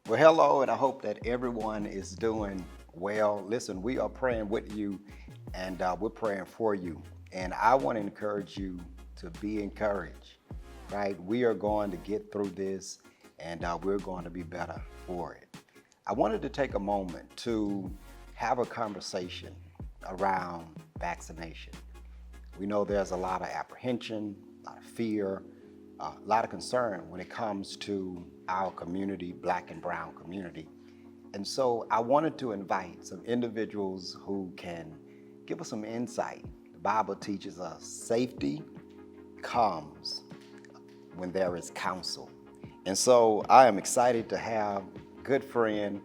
Well, hello, and I hope that everyone is doing well. Listen, we are praying with you, and we're praying for you. And I want to encourage you to be encouraged, right? We are going to get through this, and we're going to be better for it. I wanted to take a moment to have a conversation around vaccination. We know there's a lot of apprehension, a lot of fear, a lot of concern when it comes to our community, black and brown community. And so I wanted to invite some individuals who can give us some insight. The Bible teaches us safety comes when there is counsel. And so I am excited to have good friend,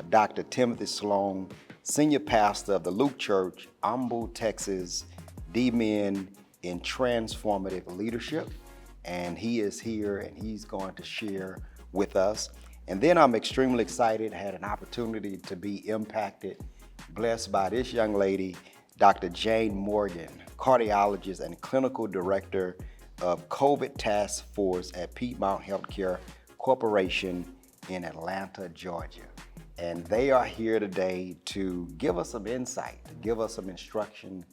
Dr. Timothy Sloan, senior pastor of the Luke Church, Humble, Texas, D-Men in Transformative Leadership. And he is here and he's going to share with us. And then I'm extremely excited, had an opportunity to be impacted, blessed by this young lady, Dr. Jayne Morgan, cardiologist and clinical director of COVID Task Force at Piedmont Healthcare Corporation in Atlanta, Georgia. And they are here today to give us some insight, to give us some instruction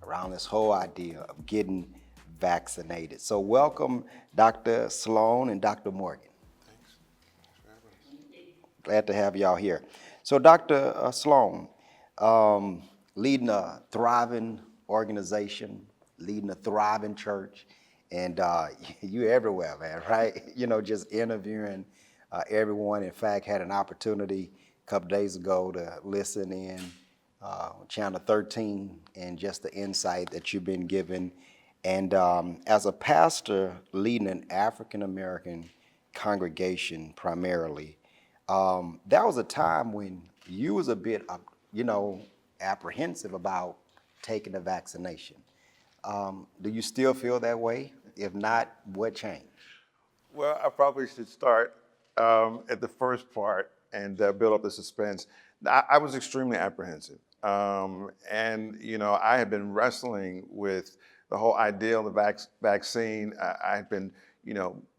around this whole idea of getting vaccinated. So welcome, Dr. Sloan and Dr. Morgan. Thanks. Thanks for having us. Glad to have y'all here. So Dr. Sloan, leading a thriving organization, leading a thriving church, and you everywhere, man, right? You know, just interviewing everyone. In fact, had an opportunity a couple days ago to listen in Channel 13 and just the insight that you've been given. And as a pastor leading an African-American congregation primarily, that was a time when you was a bit, apprehensive about taking the vaccination. Do you still feel that way? If not, what changed? Well, I probably should start at the first part and build up the suspense. I was extremely apprehensive. I had been wrestling with the whole idea of the vaccine. I had been,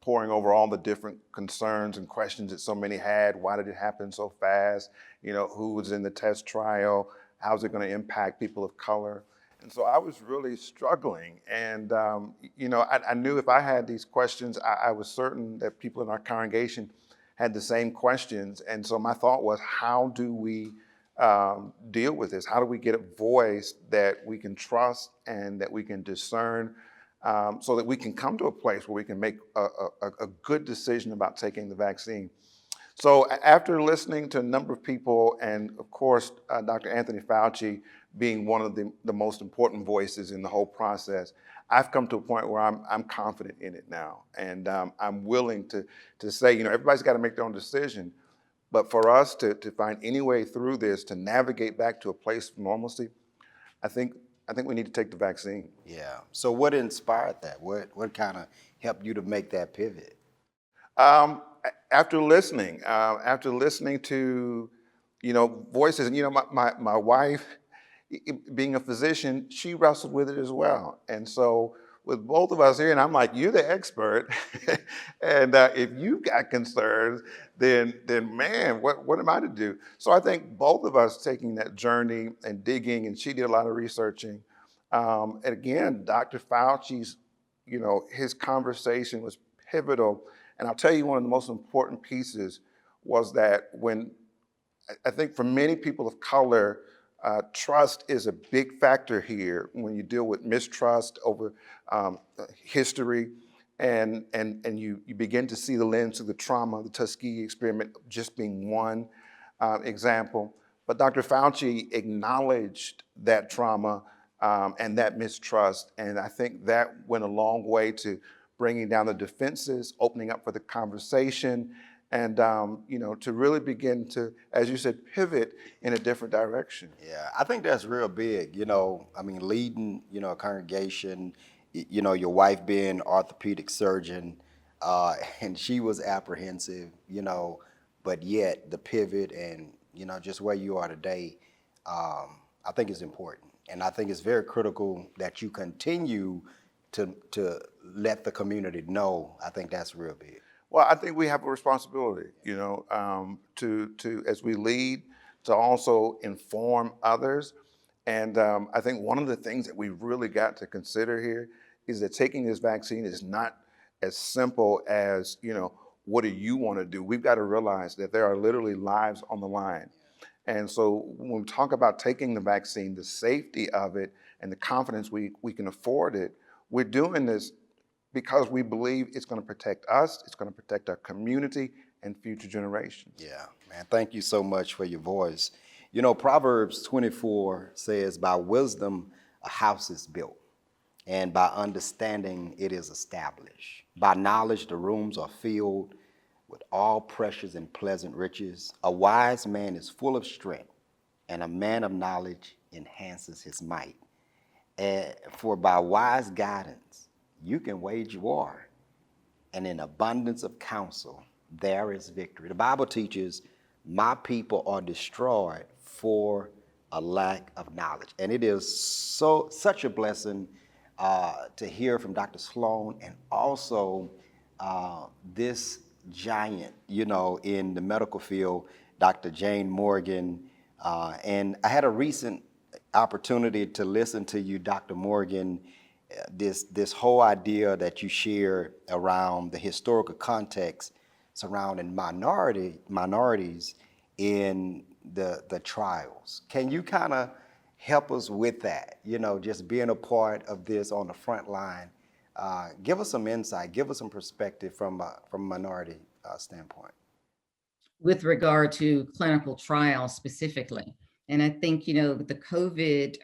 poring over all the different concerns and questions that so many had. Why did it happen so fast? Who was in the test trial? How's it going to impact people of color? And so I was really struggling. And, I knew if I had these questions, I was certain that people in our congregation had the same questions. And so my thought was, how do we deal with this? How do we get a voice that we can trust and that we can discern so that we can come to a place where we can make a good decision about taking the vaccine? So after listening to a number of people, and of course, Dr. Anthony Fauci being one of the most important voices in the whole process, I've come to a point where I'm confident in it now. And I'm willing to say, everybody's got to make their own decision. But for us to find any way through this, to navigate back to a place of normalcy, I think we need to take the vaccine. Yeah. So what inspired that? What kind of helped you to make that pivot? After listening to, voices, and my wife, being a physician, she wrestled with it as well. And so with both of us here, and I'm like, you're the expert, and if you've got concerns, then man, what am I to do? So I think both of us taking that journey and digging, and she did a lot of researching. And again, Dr. Fauci's, his conversation was pivotal. And I'll tell you, one of the most important pieces was that when, I think for many people of color, trust is a big factor here when you deal with mistrust over history, and you begin to see the lens of the trauma, the Tuskegee experiment just being one example. But Dr. Fauci acknowledged that trauma and that mistrust, and I think that went a long way to bringing down the defenses, opening up for the conversation, and to really begin to, as you said, pivot in a different direction. Yeah, I think that's real big. Leading, a congregation, your wife being orthopedic surgeon, and she was apprehensive, but yet the pivot and, just where you are today, I think is important. And I think it's very critical that you continue to let the community know. I think that's real big. Well, I think we have a responsibility, to as we lead, to also inform others. And I think one of the things that we really got to consider here is that taking this vaccine is not as simple as, what do you want to do? We've got to realize that there are literally lives on the line. And so when we talk about taking the vaccine, the safety of it and the confidence we can afford it, we're doing this because we believe it's going to protect us, it's going to protect our community and future generations. Yeah, man. Thank you so much for your voice. You know, Proverbs 24 says, by wisdom, a house is built, and by understanding, it is established. By knowledge, the rooms are filled with all precious and pleasant riches. A wise man is full of strength, and a man of knowledge enhances his might. For by wise guidance, you can wage war, and in abundance of counsel, there is victory. The Bible teaches, my people are destroyed for a lack of knowledge. And it is such a blessing to hear from Dr. Sloan, and also this giant, in the medical field, Dr. Jayne Morgan. And I had a recent opportunity to listen to you, Dr. Morgan, this whole idea that you shared around the historical context surrounding minorities in the trials. Can you kind of help us with that? Just being a part of this on the front line. Give us some insight, give us some perspective from a minority standpoint. With regard to clinical trials specifically. And I think, the COVID,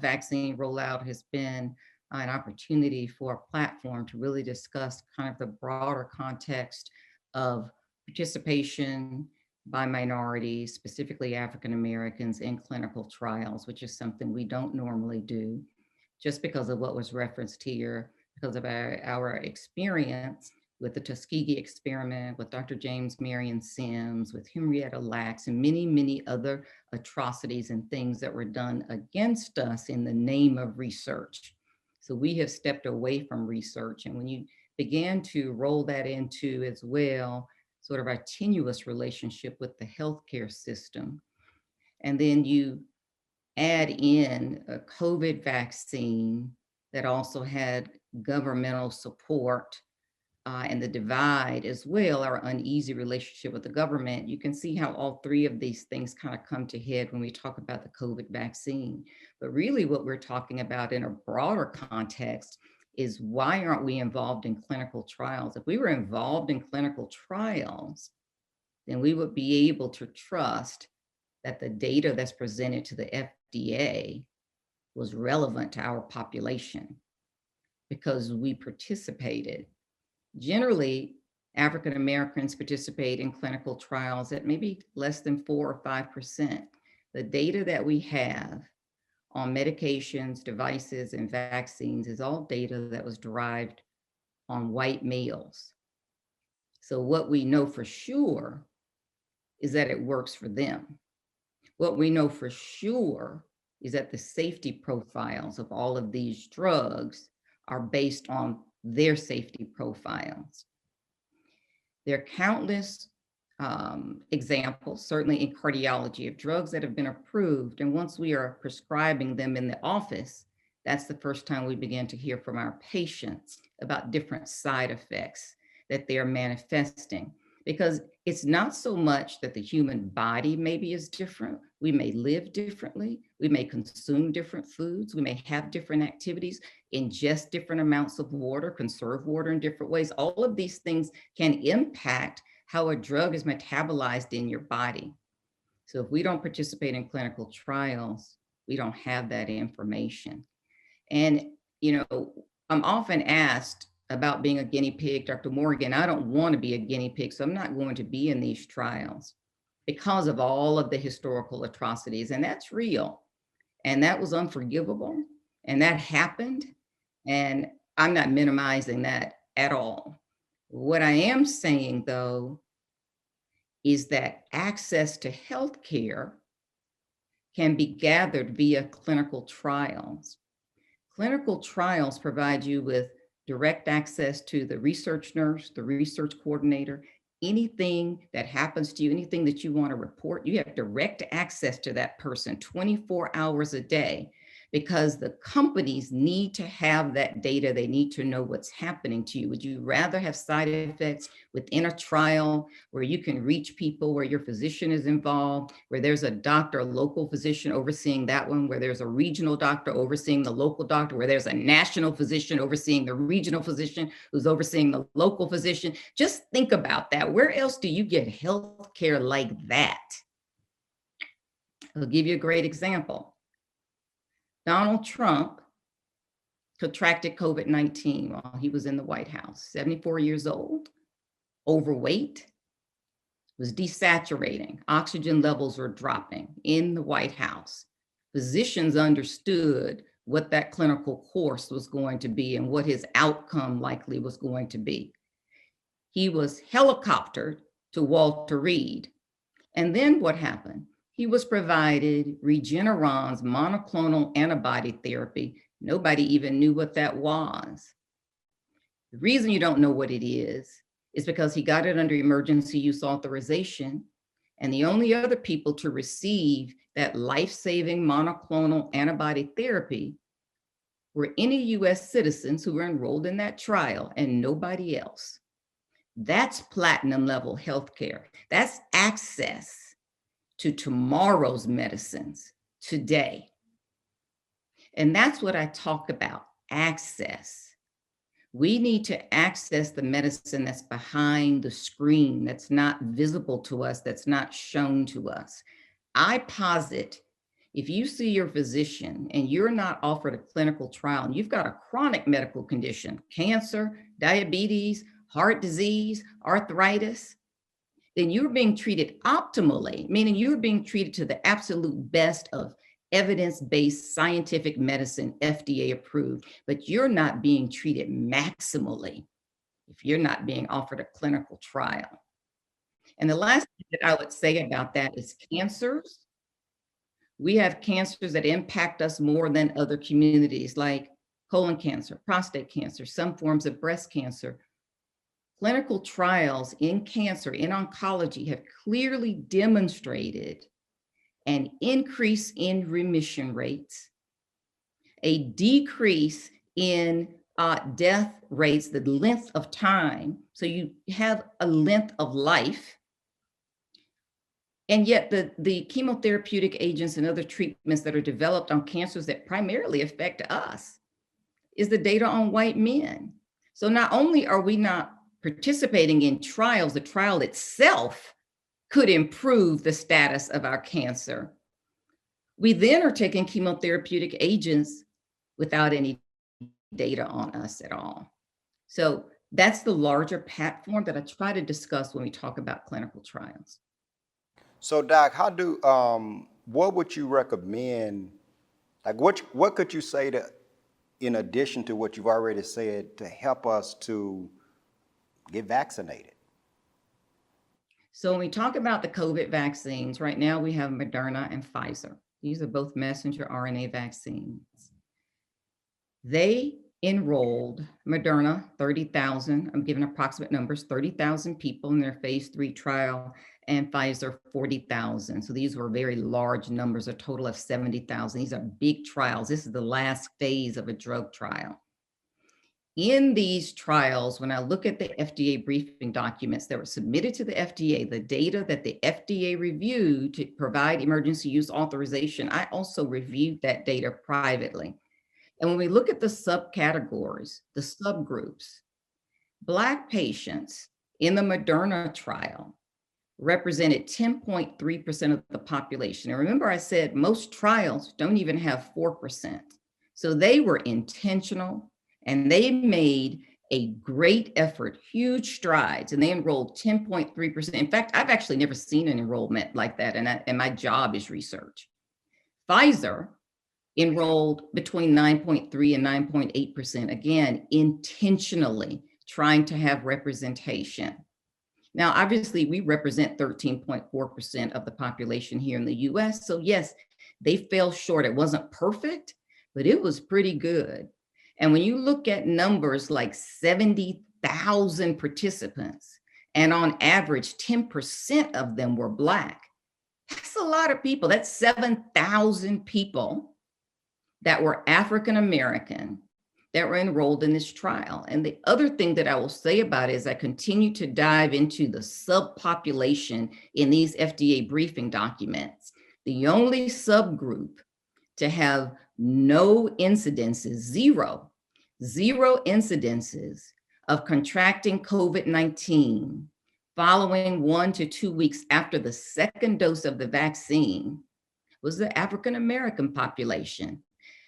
vaccine rollout has been an opportunity for a platform to really discuss kind of the broader context of participation by minorities, specifically African Americans, in clinical trials, which is something we don't normally do, just because of what was referenced here, because of our experience with the Tuskegee experiment, with Dr. James Marion Sims, with Henrietta Lacks, and many, many other atrocities and things that were done against us in the name of research. So we have stepped away from research. And when you began to roll that into as well, sort of our tenuous relationship with the healthcare system, and then you add in a COVID vaccine that also had governmental support, and the divide as well, our uneasy relationship with the government, you can see how all three of these things kind of come to head when we talk about the COVID vaccine. But really what we're talking about in a broader context is, why aren't we involved in clinical trials? If we were involved in clinical trials, then we would be able to trust that the data that's presented to the FDA was relevant to our population, because we participated. Generally, African Americans participate in clinical trials at maybe less than 4 or 5%. The data that we have on medications, devices, and vaccines is all data that was derived on white males. So what we know for sure is that it works for them. What we know for sure is that the safety profiles of all of these drugs are based on their safety profiles. There are countless examples, certainly in cardiology, of drugs that have been approved. And once we are prescribing them in the office, that's the first time we begin to hear from our patients about different side effects that they're manifesting. Because it's not so much that the human body maybe is different. We may live differently. We may consume different foods. We may have different activities, ingest different amounts of water, conserve water in different ways. All of these things can impact how a drug is metabolized in your body. So if we don't participate in clinical trials, we don't have that information. And, I'm often asked about being a guinea pig. Dr. Morgan, I don't want to be a guinea pig, so I'm not going to be in these trials because of all of the historical atrocities. And that's real. And that was unforgivable. And that happened. And I'm not minimizing that at all. What I am saying, though, is that access to healthcare can be gathered via clinical trials. Clinical trials provide you with direct access to the research nurse, the research coordinator. Anything that happens to you, anything that you want to report, you have direct access to that person 24 hours a day, because the companies need to have that data. They need to know what's happening to you. Would you rather have side effects within a trial where you can reach people, where your physician is involved, where there's a doctor, a local physician overseeing that one, where there's a regional doctor overseeing the local doctor, where there's a national physician overseeing the regional physician who's overseeing the local physician? Just think about that. Where else do you get health care like that? I'll give you a great example. Donald Trump contracted COVID-19 while he was in the White House, 74 years old, overweight, was desaturating. Oxygen levels were dropping in the White House. Physicians understood what that clinical course was going to be and what his outcome likely was going to be. He was helicoptered to Walter Reed. And then what happened? He was provided Regeneron's monoclonal antibody therapy. Nobody even knew what that was. The reason you don't know what it is because he got it under emergency use authorization. And the only other people to receive that life-saving monoclonal antibody therapy were any US citizens who were enrolled in that trial and nobody else. That's platinum level healthcare. That's access to tomorrow's medicines today. And that's what I talk about, access. We need to access the medicine that's behind the screen, that's not visible to us, that's not shown to us. I posit, if you see your physician and you're not offered a clinical trial and you've got a chronic medical condition, cancer, diabetes, heart disease, arthritis, then you're being treated optimally, meaning you're being treated to the absolute best of evidence-based scientific medicine, FDA approved, but you're not being treated maximally if you're not being offered a clinical trial. And the last thing that I would say about that is cancers. We have cancers that impact us more than other communities, like colon cancer, prostate cancer, some forms of breast cancer. Clinical trials in cancer, in oncology, have clearly demonstrated an increase in remission rates, a decrease in death rates, the length of time. So you have a length of life. And yet the chemotherapeutic agents and other treatments that are developed on cancers that primarily affect us is the data on white men. So not only are we not participating in trials, the trial itself could improve the status of our cancer. We then are taking chemotherapeutic agents without any data on us at all. So that's the larger platform that I try to discuss when we talk about clinical trials. So Doc, what would you recommend, like what could you say to, in addition to what you've already said, to help us to get vaccinated? So when we talk about the COVID vaccines, right now we have Moderna and Pfizer. These are both messenger RNA vaccines. They enrolled Moderna, 30,000, I'm giving approximate numbers, 30,000 people in their phase 3 trial, and Pfizer, 40,000. So these were very large numbers, a total of 70,000. These are big trials. This is the last phase of a drug trial. In these trials, when I look at the FDA briefing documents that were submitted to the FDA, the data that the FDA reviewed to provide emergency use authorization, I also reviewed that data privately. And when we look at the subcategories, the subgroups, Black patients in the Moderna trial represented 10.3% of the population. And remember, I said most trials don't even have 4%. So they were intentional. And they made a great effort, huge strides, and they enrolled 10.3%. In fact, I've actually never seen an enrollment like that, and my job is research. Pfizer enrolled between 9.3 and 9.8%, again, intentionally trying to have representation. Now, obviously, we represent 13.4% of the population here in the US, so yes, they fell short. It wasn't perfect, but it was pretty good. And when you look at numbers like 70,000 participants, and on average, 10% of them were Black, that's a lot of people. That's 7,000 people that were African American that were enrolled in this trial. And the other thing that I will say about it is I continue to dive into the subpopulation in these FDA briefing documents. The only subgroup to have no incidences, zero incidences of contracting COVID-19 following 1 to 2 weeks after the second dose of the vaccine was the African American population.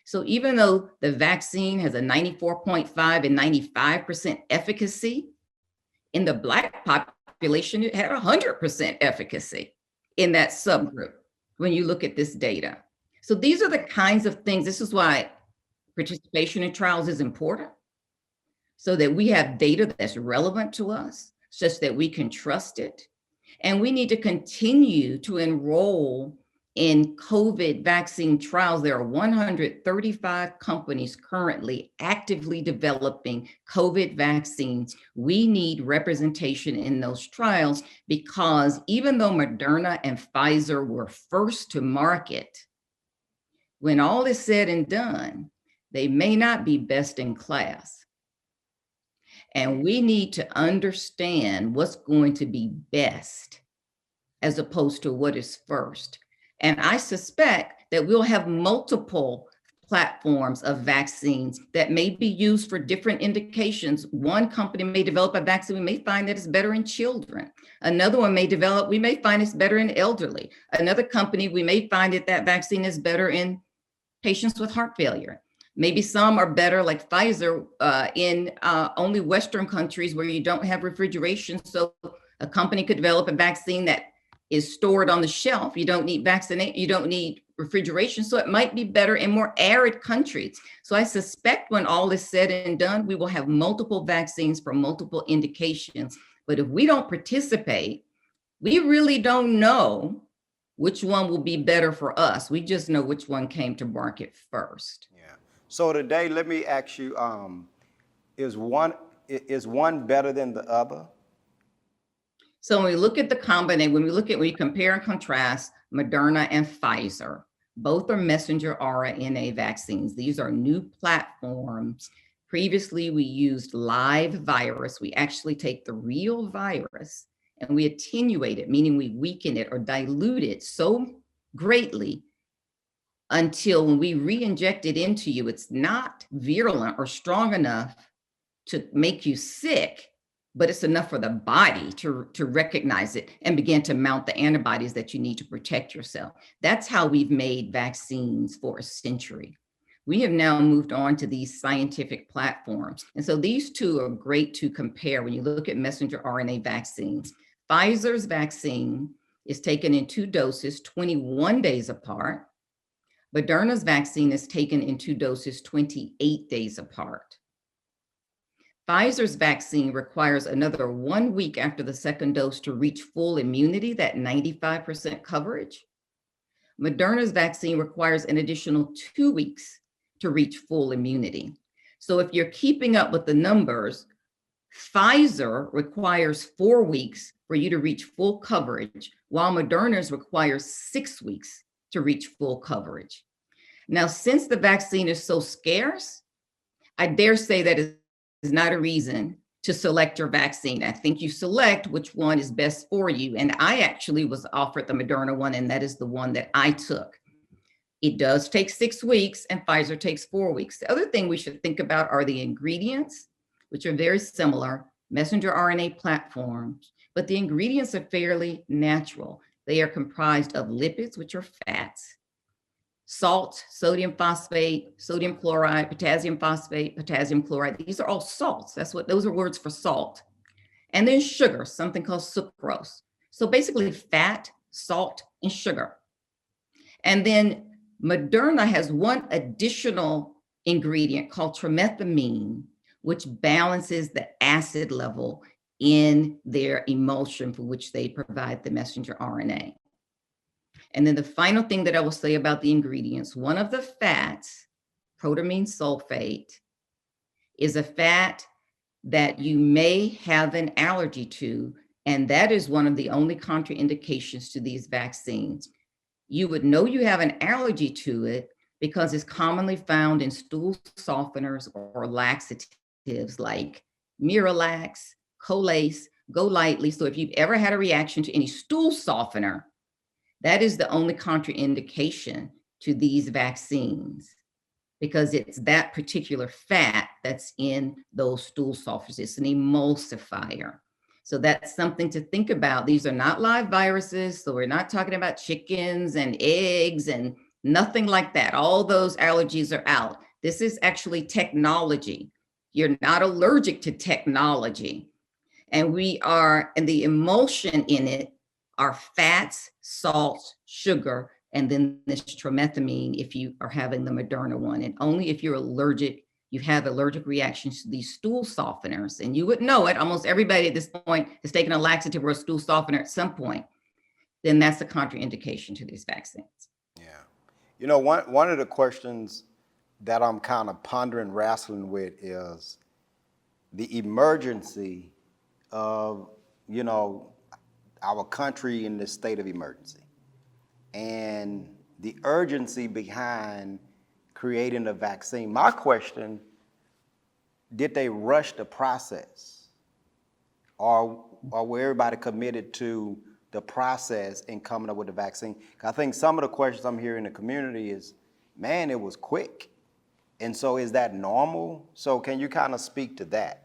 So even though the vaccine has a 94.5 and 95% efficacy, in the Black population, it had 100% efficacy in that subgroup when you look at this data. So these are the kinds of things, this is why participation in trials is important, so that we have data that's relevant to us, such that we can trust it. And we need to continue to enroll in COVID vaccine trials. There are 135 companies currently actively developing COVID vaccines. We need representation in those trials because even though Moderna and Pfizer were first to market, when all is said and done, they may not be best in class. And we need to understand what's going to be best as opposed to what is first. And I suspect that we'll have multiple platforms of vaccines that may be used for different indications. One company may develop a vaccine, we may find that it's better in children. Another one may develop, we may find it's better in elderly. Another company, we may find that vaccine is better in patients with heart failure. Maybe some are better, like Pfizer, in only Western countries where you don't have refrigeration. So a company could develop a vaccine that is stored on the shelf. You don't need you don't need refrigeration. So it might be better in more arid countries. So I suspect when all is said and done, we will have multiple vaccines for multiple indications. But if we don't participate, we really don't know which one will be better for us. We just know which one came to market first. Yeah. So today, let me ask you, is one better than the other? So when we look at the combination, when we compare and contrast Moderna and Pfizer, both are messenger RNA vaccines. These are new platforms. Previously, we used live virus. We actually take the real virus and we attenuate it, meaning we weaken it or dilute it so greatly until when we re-inject it into you, it's not virulent or strong enough to make you sick, but it's enough for the body to recognize it and begin to mount the antibodies that you need to protect yourself. That's how we've made vaccines for a century. We have now moved on to these scientific platforms. And so these two are great to compare when you look at messenger RNA vaccines. Pfizer's vaccine is taken in 2 doses, 21 days apart. Moderna's vaccine is taken in 2 doses, 28 days apart. Pfizer's vaccine requires another 1 week after the second dose to reach full immunity, that 95% coverage. Moderna's vaccine requires an additional 2 weeks to reach full immunity. So if you're keeping up with the numbers, Pfizer requires 4 weeks for you to reach full coverage, while Moderna's requires 6 weeks to reach full coverage. Now, since the vaccine is so scarce, I dare say that is not a reason to select your vaccine. I think you select which one is best for you. And I actually was offered the Moderna one, and that is the one that I took. It does take 6 weeks, and Pfizer takes 4 weeks. The other thing we should think about are the ingredients, which are very similar, messenger RNA platforms, but the ingredients are fairly natural. They are comprised of lipids, which are fats, salt, sodium phosphate, sodium chloride, potassium phosphate, potassium chloride. These are all salts. Those are words for salt. And then sugar, something called sucrose. So basically fat, salt, and sugar. And then Moderna has one additional ingredient called trimethamine, which balances the acid level in their emulsion for which they provide the messenger RNA. And then the final thing that I will say about the ingredients, one of the fats, protamine sulfate, is a fat that you may have an allergy to, and that is one of the only contraindications to these vaccines. You would know you have an allergy to it because it's commonly found in stool softeners or laxatives like Miralax, Colace, Go Lightly. So if you've ever had a reaction to any stool softener, that is the only contraindication to these vaccines, because it's that particular fat that's in those stool softeners. It's an emulsifier. So that's something to think about. These are not live viruses. So we're not talking about chickens and eggs and nothing like that. All those allergies are out. This is actually technology. You're not allergic to technology. And the emulsion in it are fats, salts, sugar, and then this tromethamine if you are having the Moderna one. And only if you're allergic, you have allergic reactions to these stool softeners. And you would know it. Almost everybody at this point has taken a laxative or a stool softener at some point. Then that's a contraindication to these vaccines. Yeah. One of the questions that I'm kind of pondering, wrestling with is the emergency of, our country in this state of emergency and the urgency behind creating a vaccine. My question, did they rush the process, or were everybody committed to the process in coming up with the vaccine? I think some of the questions I'm hearing in the community is, man, it was quick. And so is that normal? So can you kind of speak to that?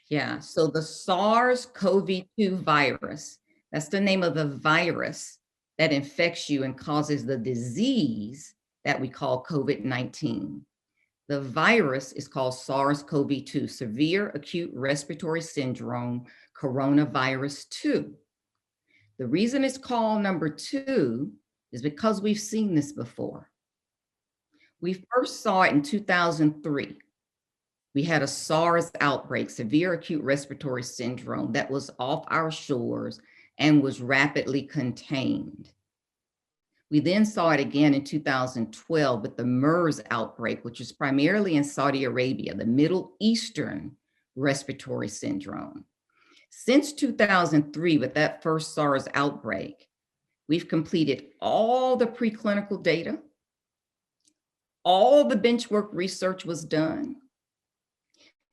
Yeah, so the SARS-CoV-2 virus, that's the name of the virus that infects you and causes the disease that we call COVID-19. The virus is called SARS-CoV-2, Severe Acute Respiratory Syndrome Coronavirus 2. The reason it's called number 2 is because we've seen this before. We first saw it in 2003. We had a SARS outbreak, severe acute respiratory syndrome, that was off our shores and was rapidly contained. We then saw it again in 2012 with the MERS outbreak, which is primarily in Saudi Arabia, the Middle Eastern respiratory syndrome. Since 2003, with that first SARS outbreak, we've completed all the preclinical data, all the benchmark research was done.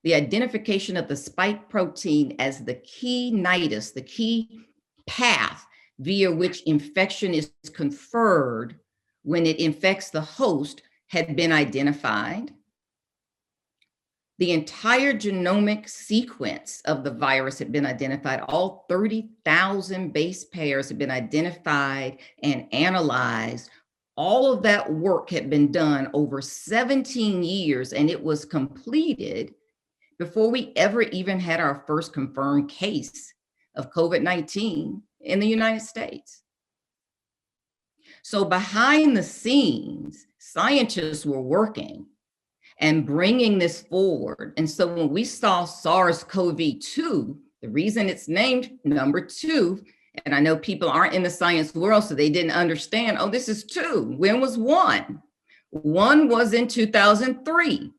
The identification of the spike protein as the key nidus, the key path via which infection is conferred when it infects the host, had been identified. The entire genomic sequence of the virus had been identified. All 30,000 base pairs had been identified and analyzed. All of that work had been done over 17 years, and it was completed before we ever even had our first confirmed case of COVID-19 in the United States. So behind the scenes, scientists were working and bringing this forward. And so when we saw SARS-CoV-2, the reason it's named number 2, and I know people aren't in the science world, so they didn't understand, oh, this is 2. When was 1? 1 was in 2003.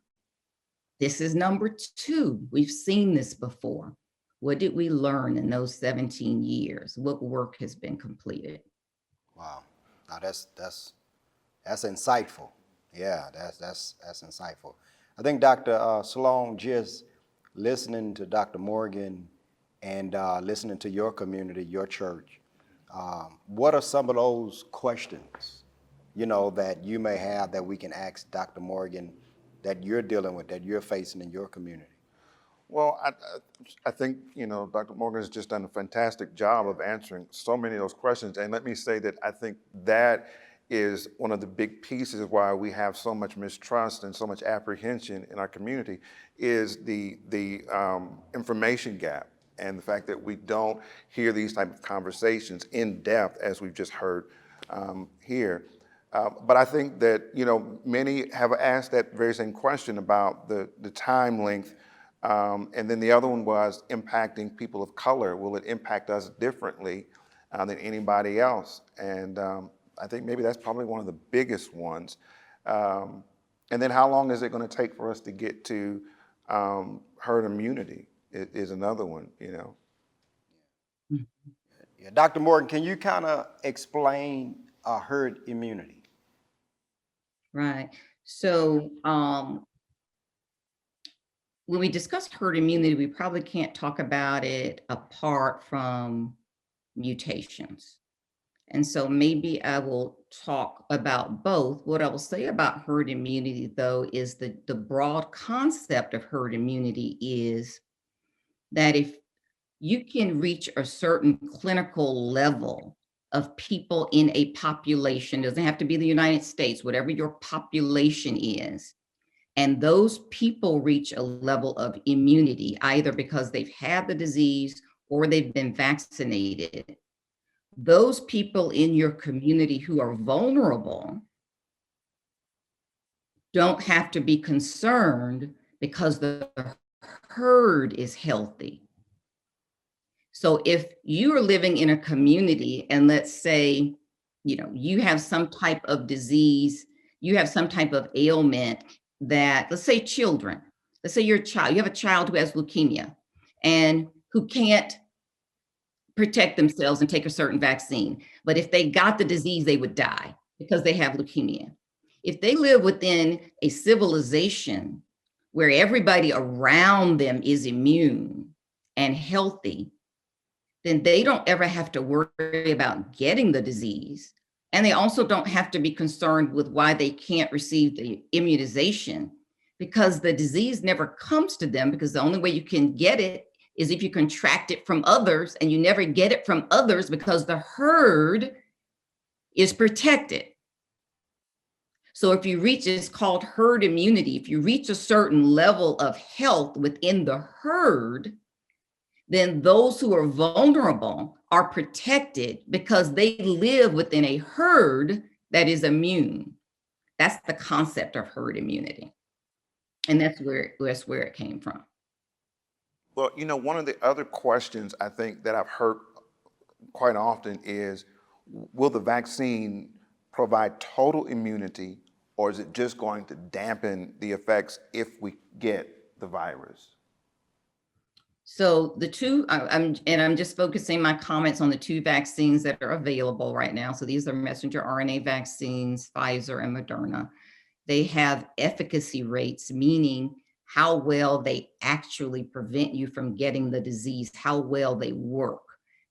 This is number 2. We've seen this before. What did we learn in those 17 years? What work has been completed? Wow. Now that's insightful. Yeah, that's insightful. I think Dr. Sloan, just listening to Dr. Morgan and listening to your community, your church, what are some of those questions, that you may have that we can ask Dr. Morgan that you're dealing with, that you're facing in your community? Well, I think, Dr. Morgan has just done a fantastic job of answering so many of those questions. And let me say that I think that is one of the big pieces of why we have so much mistrust and so much apprehension in our community, is the information gap, and the fact that we don't hear these type of conversations in depth as we've just heard here. But I think that, many have asked that very same question about the time length. And then the other one was impacting people of color. Will it impact us differently than anybody else? And I think maybe that's probably one of the biggest ones. And then how long is it going to take for us to get to herd immunity is another one, you know. Yeah, Dr. Morgan, can you kind of explain herd immunity? Right. So when we discuss herd immunity, we probably can't talk about it apart from mutations. And so maybe I will talk about both. What I will say about herd immunity, though, is the broad concept of herd immunity is that if you can reach a certain clinical level of people in a population, doesn't have to be the United States, whatever your population is, and those people reach a level of immunity, either because they've had the disease or they've been vaccinated, those people in your community who are vulnerable don't have to be concerned because the herd is healthy. So if you are living in a community and let's say, you have some type of disease, you have some type of ailment that, let's say children, let's say you're a child, you have a child who has leukemia and who can't protect themselves and take a certain vaccine. But if they got the disease, they would die because they have leukemia. If they live within a civilization where everybody around them is immune and healthy, then they don't ever have to worry about getting the disease. And they also don't have to be concerned with why they can't receive the immunization because the disease never comes to them, because the only way you can get it is if you contract it from others, and you never get it from others because the herd is protected. So if you reach, it's called herd immunity. If you reach a certain level of health within the herd, then those who are vulnerable are protected because they live within a herd that is immune. That's the concept of herd immunity. And that's where it came from. Well, one of the other questions I think that I've heard quite often is, will the vaccine provide total immunity, or is it just going to dampen the effects if we get the virus? So the two, I'm just focusing my comments on the two vaccines that are available right now. So these are messenger RNA vaccines, Pfizer and Moderna. They have efficacy rates, meaning how well they actually prevent you from getting the disease, how well they work.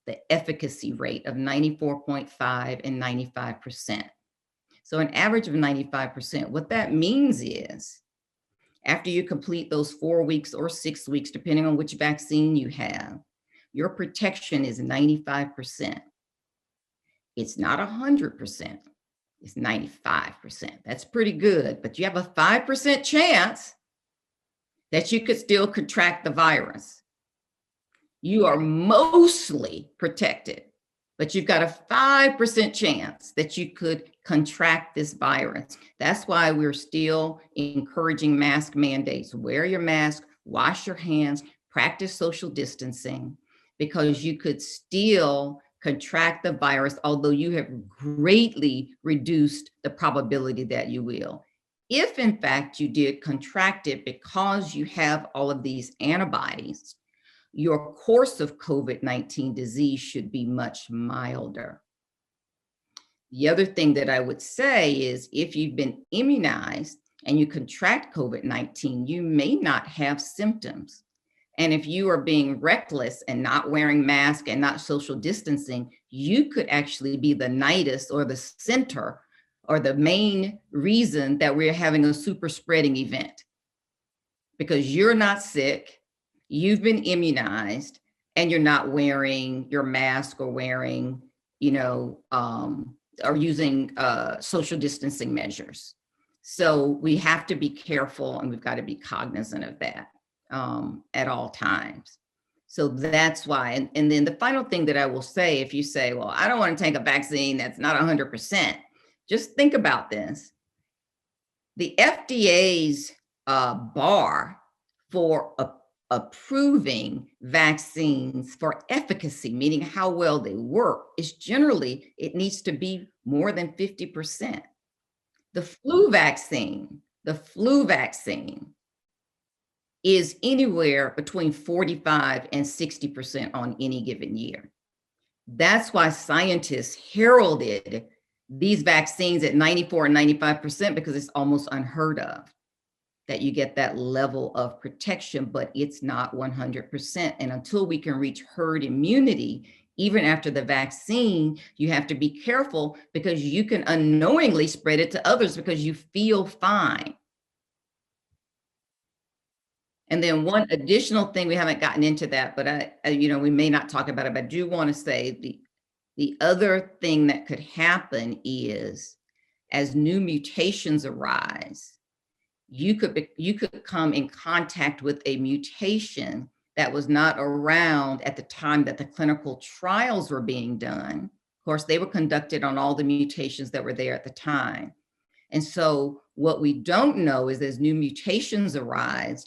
The efficacy rate of 94.5 and 95%. So an average of 95%. What that means is, after you complete those 4 weeks or 6 weeks, depending on which vaccine you have, your protection is 95%. It's not 100%, it's 95%. That's pretty good, but you have a 5% chance that you could still contract the virus. You are mostly protected, but you've got a 5% chance that you could contract this virus. That's why we're still encouraging mask mandates. Wear your mask, wash your hands, practice social distancing, because you could still contract the virus, although you have greatly reduced the probability that you will. If in fact you did contract it because you have all of these antibodies, your course of COVID-19 disease should be much milder. The other thing that I would say is, if you've been immunized and you contract COVID-19, you may not have symptoms. And if you are being reckless and not wearing masks and not social distancing, you could actually be the nidus or the center or the main reason that we're having a super spreading event, because you're not sick, you've been immunized, and you're not wearing your mask or wearing, or using social distancing measures. So we have to be careful, and we've got to be cognizant of that at all times. So that's why, and then the final thing that I will say, if you say, well, I don't want to take a vaccine that's not 100%, just think about this. The FDA's bar for approving vaccines for efficacy, meaning how well they work, is generally, it needs to be more than 50%. The flu vaccine The flu vaccine is anywhere between 45 and 60% on any given year. That's why scientists heralded these vaccines at 94 and 95% because it's almost unheard of that you get that level of protection, but it's not 100%. And until we can reach herd immunity, even after the vaccine, you have to be careful because you can unknowingly spread it to others because you feel fine. And then one additional thing, we haven't gotten into that, but we may not talk about it, but I do want to say the other thing that could happen is as new mutations arise, you could come in contact with a mutation that was not around at the time that the clinical trials were being done. Of course, they were conducted on all the mutations that were there at the time. And so what we don't know is as new mutations arise,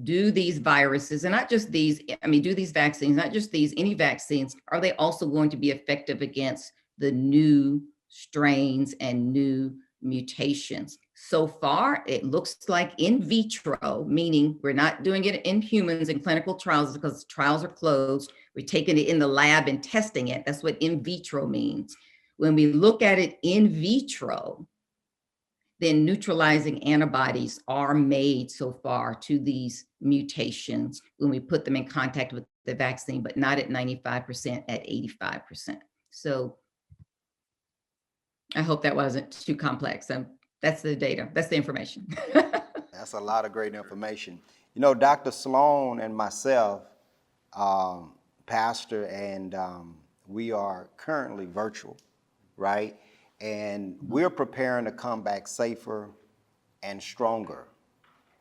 do these viruses, and not just these, do these vaccines, not just these, any vaccines, are they also going to be effective against the new strains and new mutations? So far, it looks like in vitro, meaning we're not doing it in humans in clinical trials because trials are closed. We're taking it in the lab and testing it. That's what in vitro means. When we look at it in vitro, then neutralizing antibodies are made so far to these mutations when we put them in contact with the vaccine, but not at 95%, at 85%. So I hope that wasn't too complex. That's the data, that's the information. That's a lot of great information. You know, Dr. Sloan and myself, pastor, and we are currently virtual, right? And we're preparing to come back safer and stronger.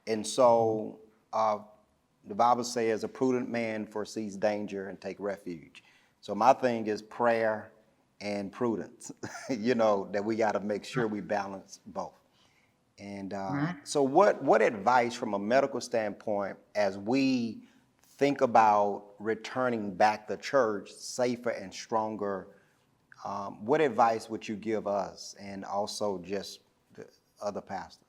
And so the Bible says a prudent man foresees danger and take refuge. So my thing is prayer and prudence, that we got to make sure we balance both. And so what advice from a medical standpoint, as we think about returning back the church safer and stronger, what advice would you give us and also just the other pastors?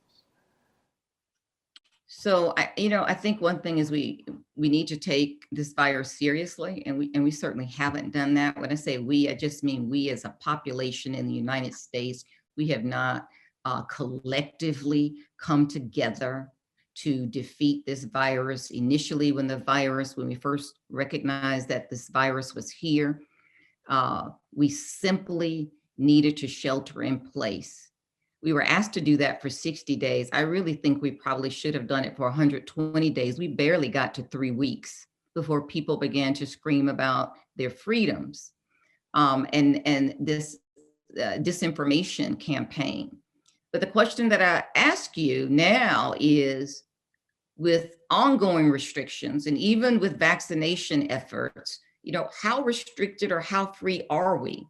So I think one thing is we need to take this virus seriously, and we certainly haven't done that. When I say we, I just mean we as a population in the United States. We have not collectively come together to defeat this virus. Initially, when we first recognized that this virus was here, we simply needed to shelter in place. We were asked to do that for 60 days. I really think we probably should have done it for 120 days. We barely got to 3 weeks before people began to scream about their freedoms and this disinformation campaign. But the question that I ask you now is, with ongoing restrictions and even with vaccination efforts, how restricted or how free are we?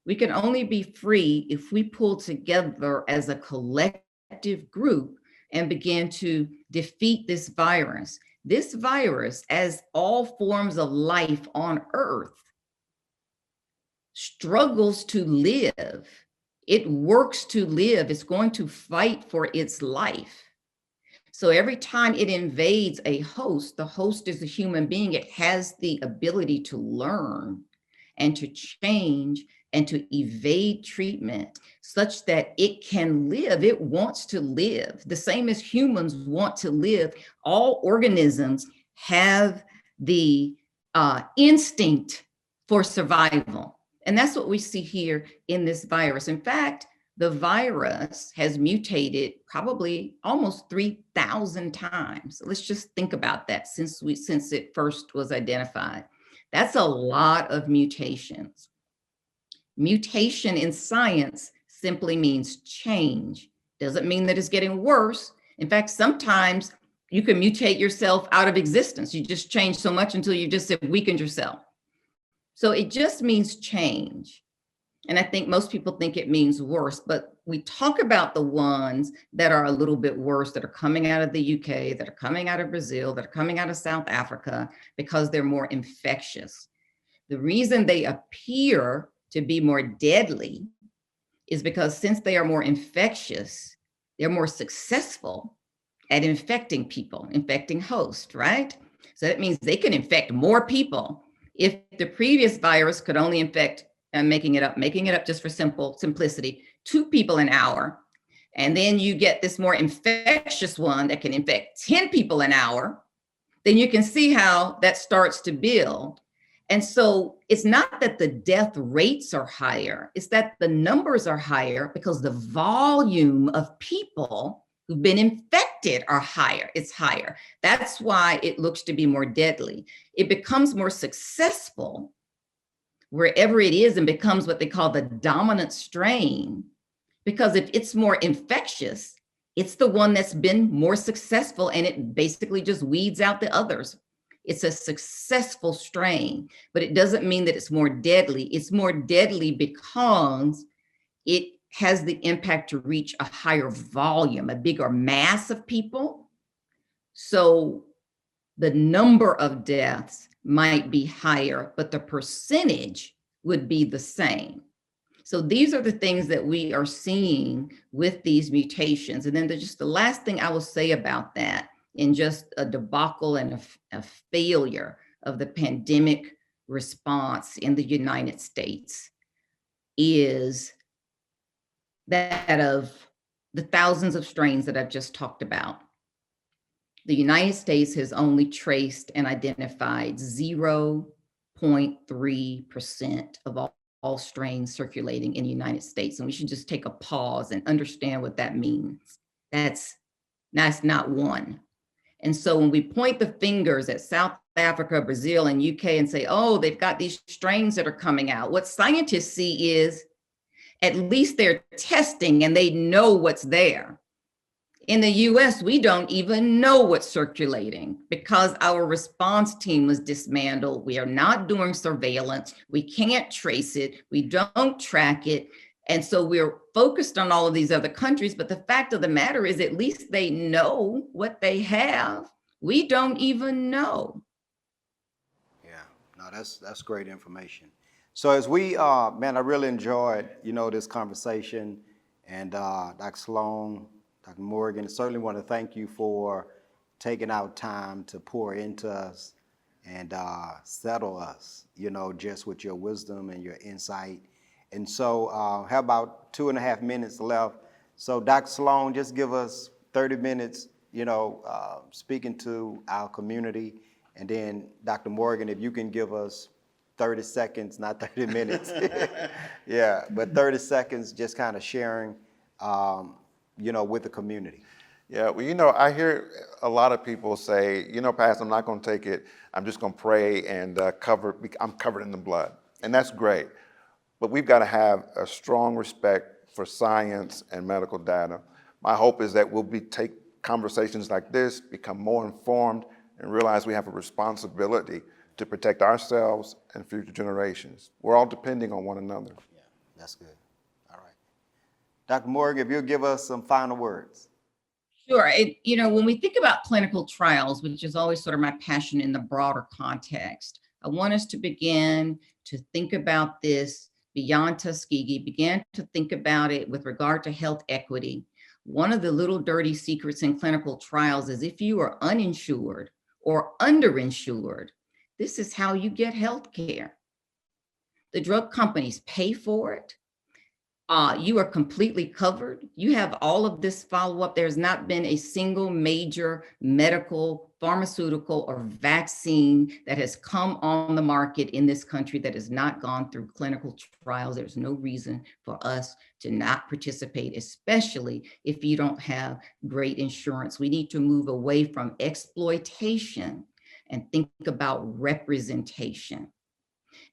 We can only be free if we pull together as a collective group and begin to defeat this virus. This virus, as all forms of life on Earth, struggles to live. It works to live. It's going to fight for its life. So every time it invades a host, the host is a human being. It has the ability to learn and to change and to evade treatment such that it can live. It wants to live the same as humans want to live. All organisms have the instinct for survival. And that's what we see here in this virus. In fact, the virus has mutated probably almost 3,000 times. Let's just think about that since it first was identified. That's a lot of mutations. Mutation in science simply means change. Doesn't mean that it's getting worse. In fact, sometimes you can mutate yourself out of existence. You just change so much until you just have weakened yourself. So it just means change. And I think most people think it means worse, but we talk about the ones that are a little bit worse, that are coming out of the UK, that are coming out of Brazil, that are coming out of South Africa, because they're more infectious. The reason they appear to be more deadly is because since they are more infectious, they're more successful at infecting people, infecting hosts, right? So that means they can infect more people. If the previous virus could only infect, I'm making it up just for simplicity, 2 people an hour, and then you get this more infectious one that can infect 10 people an hour, then you can see how that starts to build. And so it's not that the death rates are higher, it's that the numbers are higher because the volume of people who've been infected are higher. It's higher. That's why it looks to be more deadly. It becomes more successful wherever it is and becomes what they call the dominant strain. Because if it's more infectious, it's the one that's been more successful and it basically just weeds out the others. It's a successful strain, but it doesn't mean that it's more deadly. It's more deadly because it has the impact to reach a higher volume, a bigger mass of people. So the number of deaths might be higher, but the percentage would be the same. So these are the things that we are seeing with these mutations. And then just the last thing I will say about that, in just a debacle and a failure of the pandemic response in the United States, is that of the thousands of strains that I've just talked about. The United States has only traced and identified 0.3% of all strains circulating in the United States. And we should just take a pause and understand what that means. That's not one. And so when we point the fingers at South Africa, Brazil, and UK and say, oh, they've got these strains that are coming out, what scientists see is at least they're testing and they know what's there. In the US, we don't even know what's circulating because our response team was dismantled. We are not doing surveillance. We can't trace it. We don't track it. And so we're focused on all of these other countries. But the fact of the matter is, at least they know what they have. We don't even know. Yeah, no, that's great information. So as we, man, I really enjoyed, this conversation, and Dr. Sloan, Dr. Morgan, certainly want to thank you for taking out time to pour into us and settle us, just with your wisdom and your insight. And so have about 2.5 minutes left. So Dr. Sloan, just give us 30 minutes, speaking to our community. And then Dr. Morgan, if you can give us 30 seconds, not 30 minutes. Yeah, but 30 seconds just kind of sharing, with the community. Yeah, well, I hear a lot of people say, Pastor, I'm not going to take it. I'm just going to pray and I'm covered in the blood. And that's great. But we've got to have a strong respect for science and medical data. My hope is that we'll take conversations like this, become more informed, and realize we have a responsibility to protect ourselves and future generations. We're all depending on one another. Yeah, that's good. All right. Dr. Morgan, if you'll give us some final words. Sure. When we think about clinical trials, which is always sort of my passion in the broader context, I want us to begin to think about this beyond Tuskegee, begin to think about it with regard to health equity. One of the little dirty secrets in clinical trials is if you are uninsured or underinsured, this is how you get health care. The drug companies pay for it. You are completely covered. You have all of this follow-up. There's not been a single major medical, pharmaceutical, or vaccine that has come on the market in this country that has not gone through clinical trials. There's no reason for us to not participate, especially if you don't have great insurance. We need to move away from exploitation and think about representation.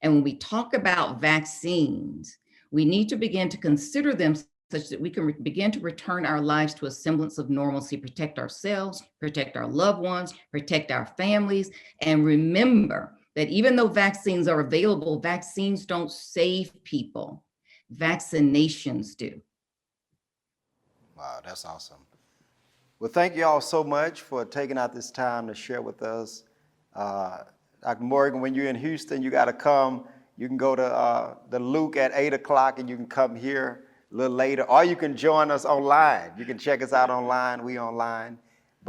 And when we talk about vaccines, we need to begin to consider them such that we can begin to return our lives to a semblance of normalcy, protect ourselves, protect our loved ones, protect our families, and remember that even though vaccines are available, vaccines don't save people. Vaccinations do. Wow, that's awesome. Well, thank you all so much for taking out this time to share with us. Dr. Morgan, when you're in Houston, you got to come. You can go to the Luke at 8 o'clock and you can come here a little later, or you can join us online. You can check us out online. We online.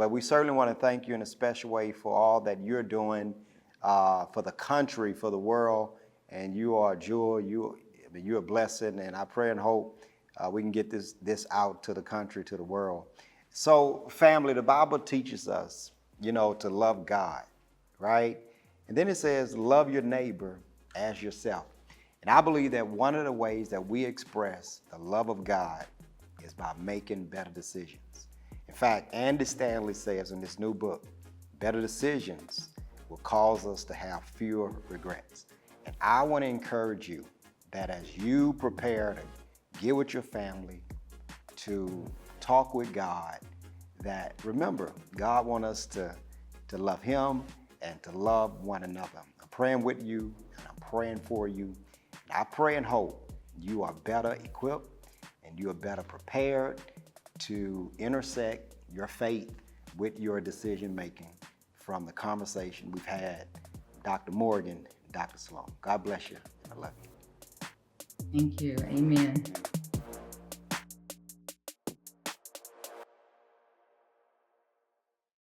But we certainly want to thank you in a special way for all that you're doing for the country, for the world, and you are a jewel. You're a blessing, and I pray and hope we can get this out to the country, to the world. So, family, the Bible teaches us, to love God, right? And then it says, love your neighbor as yourself. And I believe that one of the ways that we express the love of God is by making better decisions. In fact, Andy Stanley says in this new book, better decisions will cause us to have fewer regrets. And I want to encourage you that as you prepare to get with your family, to talk with God, that remember, God wants us to love Him and to love one another. I'm praying with you and I'm praying for you. And I pray and hope you are better equipped and you are better prepared to intersect your faith with your decision making from the conversation we've had, Dr. Morgan and Dr. Sloan. God bless you. I love you. Thank you. Amen.